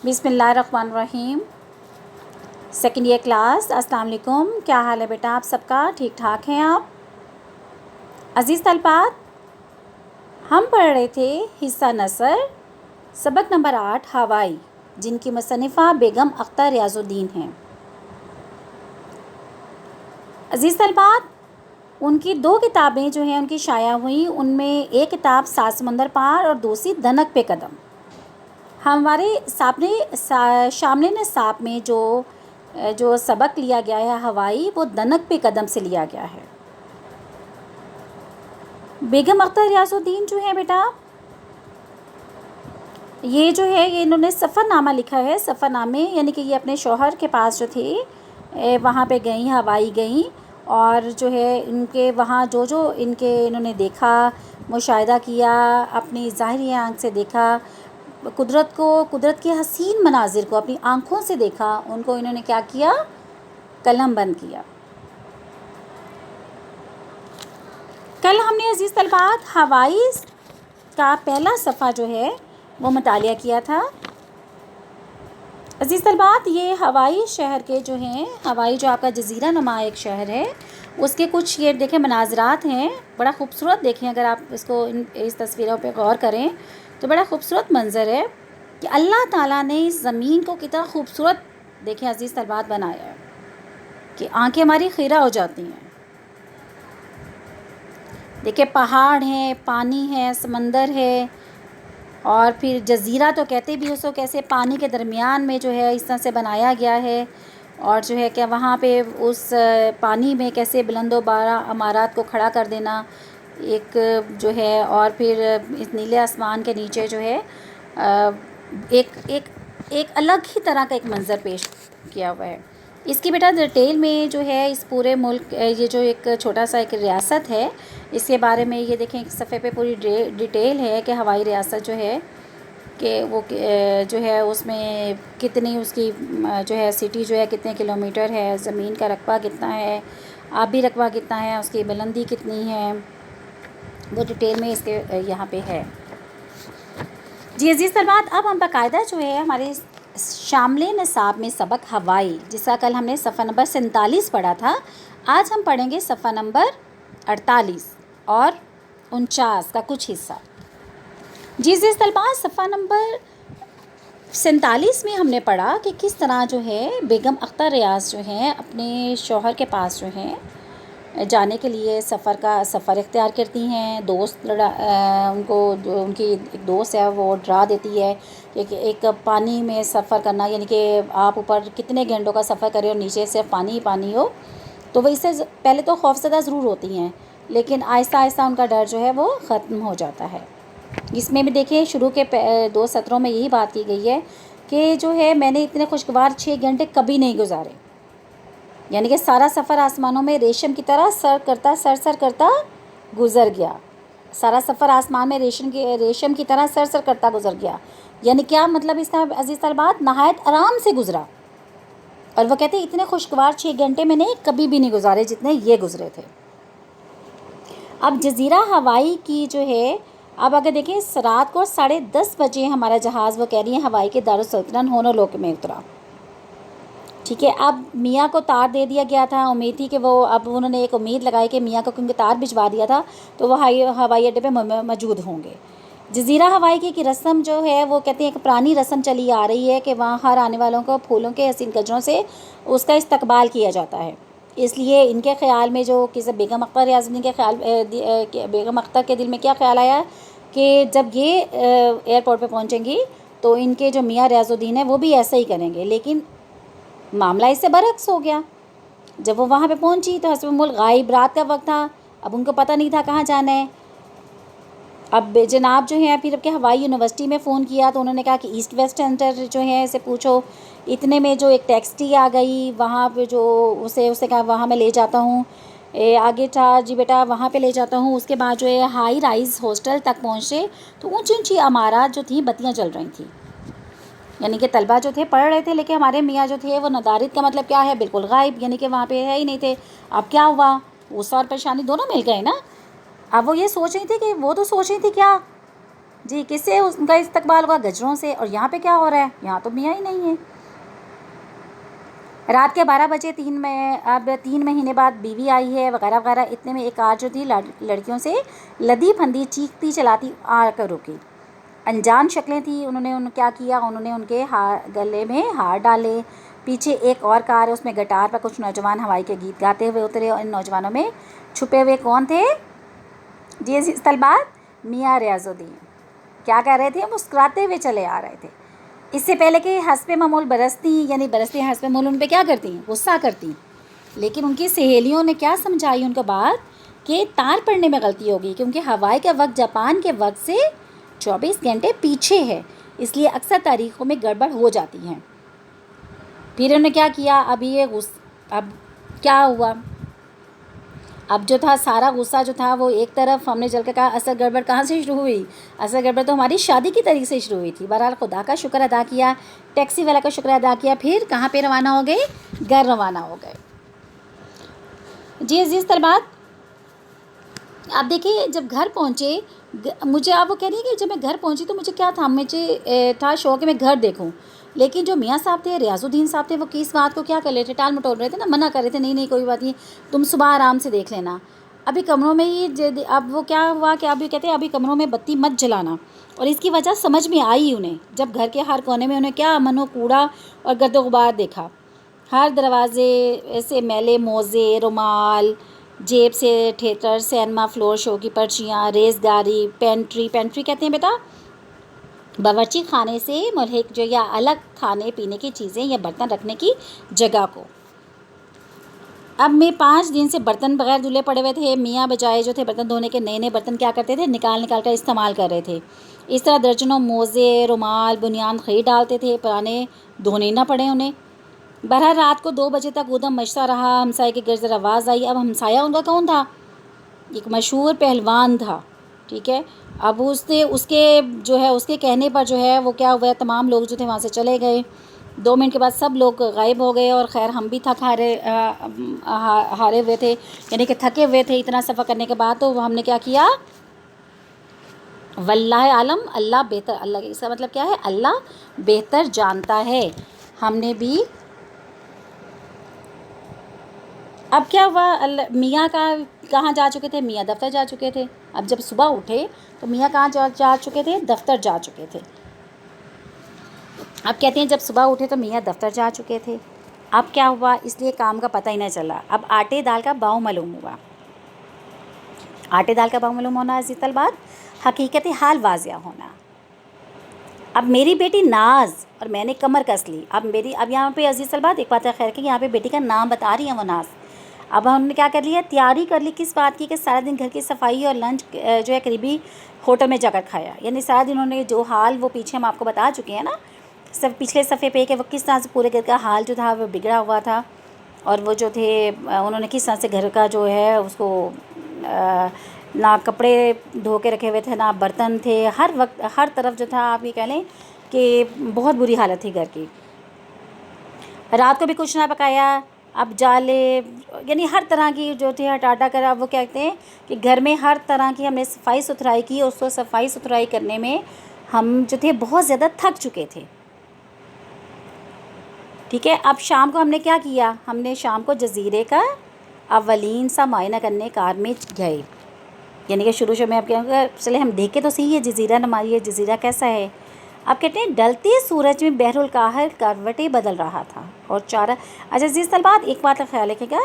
بسم اللہ الرحمن الرحیم۔ سیکنڈ ایئر کلاس، السلام علیکم۔ کیا حال ہے بیٹا آپ سب کا؟ ٹھیک ٹھاک ہیں آپ؟ عزیز طلبات، ہم پڑھ رہے تھے حصہ نثر سبق نمبر 8 ہوائی، جن کی مصنفہ بیگم اختر ریاض الدین ہیں۔ عزیز طلبات، ان کی 2 کتابیں جو ہیں ان کی شائع ہوئیں، ان میں ایک کتاب 7 سمندر پار اور دوسری دنک پہ قدم۔ ہمارے شامل نصاب میں جو سبق لیا گیا ہے ہوائی، وہ دنک پہ قدم سے لیا گیا ہے۔ بیگم اختر ریاض الدین جو ہے بیٹا، یہ جو ہے یہ انہوں نے سفر نامہ لکھا ہے۔ سفر نامے یعنی کہ یہ اپنے شوہر کے پاس جو تھے وہاں پہ گئیں، ہوائی گئیں، اور جو ہے ان کے وہاں جو انہوں نے دیکھا، مشاہدہ کیا، اپنی ظاہری آنکھ سے دیکھا، قدرت کے حسین مناظر کو اپنی آنکھوں سے دیکھا، ان کو انہوں نے کیا کیا؟ قلم بند کیا۔ کل ہم نے عزیز طلبات ہوائی کا پہلا صفحہ جو ہے وہ مطالعہ کیا تھا۔ عزیز طلبات، یہ ہوائی شہر کے جو ہیں، ہوائی جو آپ کا جزیرہ نما ایک شہر ہے، اس کے کچھ یہ دیکھیں مناظرات ہیں، بڑا خوبصورت۔ دیکھیں اگر آپ اس تصویروں پہ غور کریں تو بڑا خوبصورت منظر ہے کہ اللہ تعالیٰ نے اس زمین کو کتنا خوبصورت دیکھیں عزیز طلبات بنایا ہے کہ آنکھیں ہماری خیرہ ہو جاتی ہیں۔ دیکھیں پہاڑ ہیں، پانی ہے، سمندر ہے، اور پھر جزیرہ تو کہتے بھی اس کو کیسے پانی کے درمیان میں جو ہے اس طرح سے بنایا گیا ہے، اور جو ہے کہ وہاں پہ اس پانی میں کیسے بلند و بالا عمارات کو کھڑا کر دینا ایک جو ہے، اور پھر اس نیلے آسمان کے نیچے جو ہے ایک الگ ہی طرح کا ایک منظر پیش کیا ہوا ہے۔ اس کی بیٹا ڈیٹیل میں جو ہے اس پورے ملک، یہ جو ایک چھوٹا سا ایک ریاست ہے، اس کے بارے میں یہ دیکھیں ایک صفحے پہ پوری ڈیٹیل ہے کہ ہوائی ریاست جو ہے کہ وہ جو ہے اس میں کتنی اس کی جو ہے سٹی جو ہے کتنے کلومیٹر ہے، زمین کا رقبہ کتنا ہے، آبی رقبہ کتنا ہے، اس کی بلندی کتنی ہے، وہ ڈیٹیل میں اس کے یہاں پہ ہے۔ جی عزیز طلبات، اب ہم باقاعدہ جو ہے ہمارے شامل نصاب میں سبق ہوائی، جس کا کل ہم نے صفحہ نمبر 47 پڑھا تھا، آج ہم پڑھیں گے صفحہ نمبر 48 اور 49 کا کچھ حصہ۔ جی عزیز طلبات، صفحہ نمبر 47 میں ہم نے پڑھا کہ کس طرح جو ہے بیگم اختر ریاض جو ہیں اپنے شوہر کے پاس جو ہیں جانے کے لیے سفر اختیار کرتی ہیں۔ ان کی ایک دوست ہے، وہ ڈرا دیتی ہے کہ ایک پانی میں سفر کرنا، یعنی کہ آپ اوپر کتنے گھنٹوں کا سفر کریں اور نیچے صرف پانی ہی پانی ہو، تو وہ اس سے پہلے تو خوفزدہ ضرور ہوتی ہیں، لیکن آہستہ آہستہ ان کا ڈر جو ہے وہ ختم ہو جاتا ہے۔ اس میں بھی دیکھیں شروع کے 2 سطروں میں یہی بات کی گئی ہے کہ جو ہے میں نے اتنے خوشگوار 6 گھنٹے کبھی نہیں گزارے، یعنی کہ سارا سفر آسمانوں میں ریشم کی طرح سر کرتا گزر گیا۔ سارا سفر آسمان میں ریشم کی طرح سر کرتا گزر گیا، یعنی کیا مطلب اس کا عزیز طلبات؟ نہایت آرام سے گزرا۔ اور وہ کہتے ہیں اتنے خوشگوار 6 گھنٹے میں نے کبھی بھی نہیں گزارے جتنے یہ گزرے تھے۔ اب جزیرہ ہوائی کی جو ہے، اب اگر دیکھیں رات کو 10:30 بجے ہمارا جہاز، وہ کہہ رہی ہیں ہوائی کے دارالسلطنت ہونولوک میں اترا۔ ٹھیک ہے، اب میاں کو تار دے دیا گیا تھا، امید تھی کہ اب انہوں نے ایک امید لگائی کہ میاں کو کیونکہ تار بھجوا دیا تھا تو وہ ہوائی اڈے پہ موجود ہوں گے۔ جزیرہ ہوائی کی ایک رسم جو ہے، وہ کہتے ہیں ایک پرانی رسم چلی آ رہی ہے کہ وہاں ہر آنے والوں کو پھولوں کے حسین گجروں سے اس کا استقبال کیا جاتا ہے۔ اس لیے ان کے خیال میں جو کہ بیگم اختر ریاض الدین بیگم اختر کے دل میں کیا خیال آیا کہ جب یہ ایئرپورٹ پہ پہنچیں گی تو ان کے جو میاں ریاض الدین ہیں وہ بھی ایسا ہی کریں گے، لیکن معاملہ اس سے برعکس ہو گیا۔ جب وہ وہاں پہ پہنچی تو حسب ملک غائب، رات کا وقت تھا، اب ان کو پتہ نہیں تھا کہاں جانا ہے۔ اب جناب جو ہیں پھر اب کہ ہوائی یونیورسٹی میں فون کیا تو انہوں نے کہا کہ ایسٹ ویسٹ سینٹر جو ہے اسے پوچھو۔ اتنے میں جو ایک ٹیکسی آ گئی، وہاں پہ جو اسے کہا وہاں میں لے جاتا ہوں، آگے تھا جی بیٹا وہاں پہ لے جاتا ہوں۔ اس کے بعد جو ہے ہائی رائز ہاسٹل تک پہنچے تو اونچی اونچی عمارات جو تھیں بتیاں جل رہی تھیں، یعنی کہ طلبہ جو تھے پڑھ رہے تھے، لیکن ہمارے میاں جو تھے وہ ندارت کا مطلب کیا ہے، بالکل غائب، یعنی کہ وہاں پہ ہے ہی نہیں تھے۔ اب کیا ہوا، غصہ اور پریشانی دونوں مل گئے نا۔ اب وہ یہ سوچ رہی تھی کہ وہ تو سوچ رہی تھی کیا جی کس سے ان کا استقبال ہوگا؟ گجروں سے. اور یہاں پہ کیا ہو رہا ہے؟ یہاں تو میاں ہی نہیں ہے. رات کے 12 بجے اب 3 مہینے بعد بیوی آئی ہے وغیرہ وغیرہ. اتنے میں ایک کار جو تھی لڑکیوں سے لدی پھندی چیختی چلاتی آ کر رکی. انجان شکلیں تھیں. انہوں نے کیا کیا؟ انہوں نے ان کے گلے میں ہار ڈالے. پیچھے ایک اور کار ہے، اس میں گٹار پر کچھ نوجوان ہوائی کے گیت گاتے ہوئے اترے. اور ان نوجوانوں میں چھپے ہوئے کون تھے؟ جی عزیز طلبات، میاں ریاض الدین. کیا کر رہے تھے؟ مسکراتے ہوئے چلے آ رہے تھے. اس سے پہلے کہ حسب معمول برستی، یعنی برستی حسب معمول ان پہ کیا کرتی ہیں؟ غصہ کرتی. لیکن ان کی سہیلیوں نے کیا سمجھائی ان کو بات؟ کہ تار پڑنے میں غلطی ہوگی، کیونکہ ہوائی کا وقت جاپان کے وقت سے 24 گھنٹے پیچھے ہے، اس لیے اکثر تاریخوں میں گڑبڑ ہو جاتی ہیں. پھر انہوں نے کیا کیا؟ اب کیا ہوا؟ اب جو تھا سارا غصہ جو تھا وہ ایک طرف. ہم نے چل کے کہا اصل گڑبڑ کہاں سے شروع ہوئی؟ اصل گڑبڑ تو ہماری شادی کی تاریخ سے شروع ہوئی تھی. بہرحال خدا کا شکر ادا کیا، ٹیکسی والا کا شکر ادا کیا. پھر کہاں پہ روانہ ہو گئے؟ گھر روانہ ہو گئے. جی عزیز طلبات، آپ دیکھیے جب گھر پہنچے، مجھے آپ وہ کہہ رہی ہیں کہ جب میں گھر پہنچی تو مجھے کیا تھا؟ مجھے تھا شوق کہ میں گھر دیکھوں. لیکن جو میاں صاحب تھے، ریاض الدین صاحب تھے، وہ کس بات کو کیا کر رہے تھے؟ ٹال مٹول رہے تھے نا، منع کر رہے تھے. نہیں کوئی بات نہیں، تم صبح آرام سے دیکھ لینا. ابھی کمروں میں ہی اب وہ کیا ہوا کہ ابھی کہتے ہیں ابھی کمروں میں بتی مت جلانا. اور اس کی وجہ سمجھ میں آئی انہیں، جب گھر کے ہر کونے میں انہیں کیا امن و کوڑا اور گرد و غبار دیکھا. ہر دروازے سے میلے موزے، رومال، جیب سے تھیٹر، سینما، فلور شو کی پرچیاں، ریس گاری، پینٹری کہتے ہیں بیٹا، باورچی خانے سے ملحق جو یا الگ کھانے پینے کی چیزیں یا برتن رکھنے کی جگہ کو. اب میں 5 دن سے برتن بغیر دھلے پڑے ہوئے تھے. میاں بجائے جو تھے برتن دھونے کے نئے برتن کیا کرتے تھے؟ نکال کر استعمال کر رہے تھے. اس طرح درجنوں موزے، رومال، بنیان خرید ڈالتے تھے، پرانے دھونے نہ پڑے انہیں. بہرحال رات کو 2 بجے تک ادھم مچتا رہا. ہمسائے کی گرج آواز آئی. اب ہمسایہ ان کا کون تھا؟ ایک مشہور پہلوان تھا. ٹھیک ہے. اب اس کے کہنے پر جو ہے وہ کیا ہوا؟ تمام لوگ جو تھے وہاں سے چلے گئے. 2 منٹ کے بعد سب لوگ غائب ہو گئے. اور خیر ہم بھی ہارے ہوئے تھے، یعنی کہ تھکے ہوئے تھے اتنا سفر کرنے کے بعد. تو ہم نے کیا کیا؟ واللہ عالم، اللہ بہتر. اللہ اس کا مطلب کیا ہے؟ اللہ بہتر جانتا ہے. ہم نے بھی اب کیا ہوا؟ میاں کہاں جا چکے تھے؟ میاں دفتر جا چکے تھے. اب جب صبح اٹھے تو میاں کہاں جا چکے تھے؟ دفتر جا چکے تھے. اب کہتے ہیں جب صبح اٹھے تو میاں دفتر جا چکے تھے. اب کیا ہوا؟ اس لیے کام کا پتہ ہی نہ چلا. اب آٹے دال کا باؤ معلوم ہوا. آٹے دال کا باؤ معلوم ہونا عزیز طلبات، حقیقت حال واضح ہونا. اب میری بیٹی ناز اور میں نے کمر کس لی. اب یہاں پہ عزیز طلبات ایک بات ہے خیر کہ یہاں پہ بیٹی کا نام بتا رہی ہیں وہ ناز. اب ہم نے کیا کر لیا؟ تیاری کر لی. کس بات کی؟ کہ سارا دن گھر کی صفائی اور لنچ جو ہے قریبی ہوٹل میں جا کر کھایا. یعنی سارا دن انہوں نے جو حال وہ پیچھے ہم آپ کو بتا چکے ہیں نا پچھلے صفحے پہ، کہ وہ کس طرح سے پورے گھر کا حال جو تھا وہ بگڑا ہوا تھا. اور وہ جو تھے انہوں نے کس طرح سے گھر کا جو ہے اس کو نہ کپڑے دھو کے رکھے ہوئے تھے، نہ برتن تھے. ہر وقت ہر طرف جو تھا آپ یہ کہہ لیں کہ بہت بری حالت تھی گھر کی. رات کو بھی کچھ نہ پکایا. اب جالے یعنی ہر طرح کی جو تھی ہٹاٹا کر. اب وہ کہتے ہیں کہ گھر میں ہر طرح کی ہم نے صفائی ستھرائی کی. اس کو صفائی ستھرائی کرنے میں ہم جو تھے بہت زیادہ تھک چکے تھے. ٹھیک ہے. اب شام کو ہم نے کیا کیا؟ ہم نے شام کو جزیرے کا اولین سا معائنہ کرنے کار میں گئے. یعنی کہ شروع میں اب کیا چلے ہم دیکھیں تو صحیح ہے جزیرہ نمائی ہے، جزیرہ کیسا ہے. اب کہتے ہیں ڈلتے سورج میں بحر الکاہل کروٹیں بدل رہا تھا اور اچھا عزیز طلبات ایک بات کا خیال رکھے گا،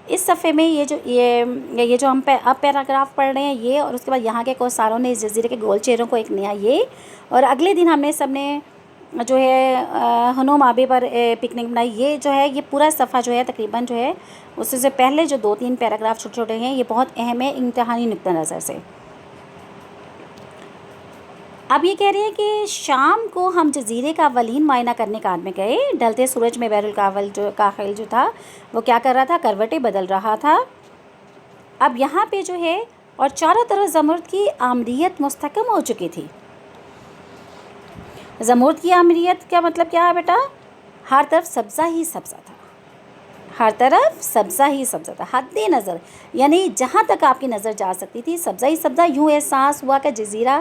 اس صفحے میں یہ جو ہم اب پیراگراف پڑھ رہے ہیں یہ، اور اس کے بعد یہاں کے کوساروں نے اس جزیرے کے گول چہروں کو ایک نیا یہ، اور اگلے دن ہم نے سب نے جو ہے ہنوم آبے پر پکنک بنائی. یہ جو ہے یہ پورا صفحہ جو ہے تقریباً جو ہے اس سے پہلے جو 2-3 پیراگراف چھوٹے چھوٹے ہیں یہ بہت اہم ہے امتحانی نقطہ نظر سے. اب یہ کہہ رہے ہیں کہ شام کو ہم جزیرے کا اولین معائنہ کرنے کار میں گئے. ڈھلتے سورج میں بحر الکاہل جو تھا وہ کیا کر رہا تھا؟ کروٹیں بدل رہا تھا. اب یہاں پہ جو ہے اور چاروں طرف زمرد کی آمریت مستحکم ہو چکی تھی. زمرد کی آمریت کا مطلب کیا ہے بیٹا؟ ہر طرف سبزہ ہی سبزہ تھا. ہر طرف سبزہ ہی سبزہ تھا. حد نظر یعنی جہاں تک آپ کی نظر جا سکتی تھی سبزہ ہی سبزہ. یوں احساس ہوا کہ جزیرہ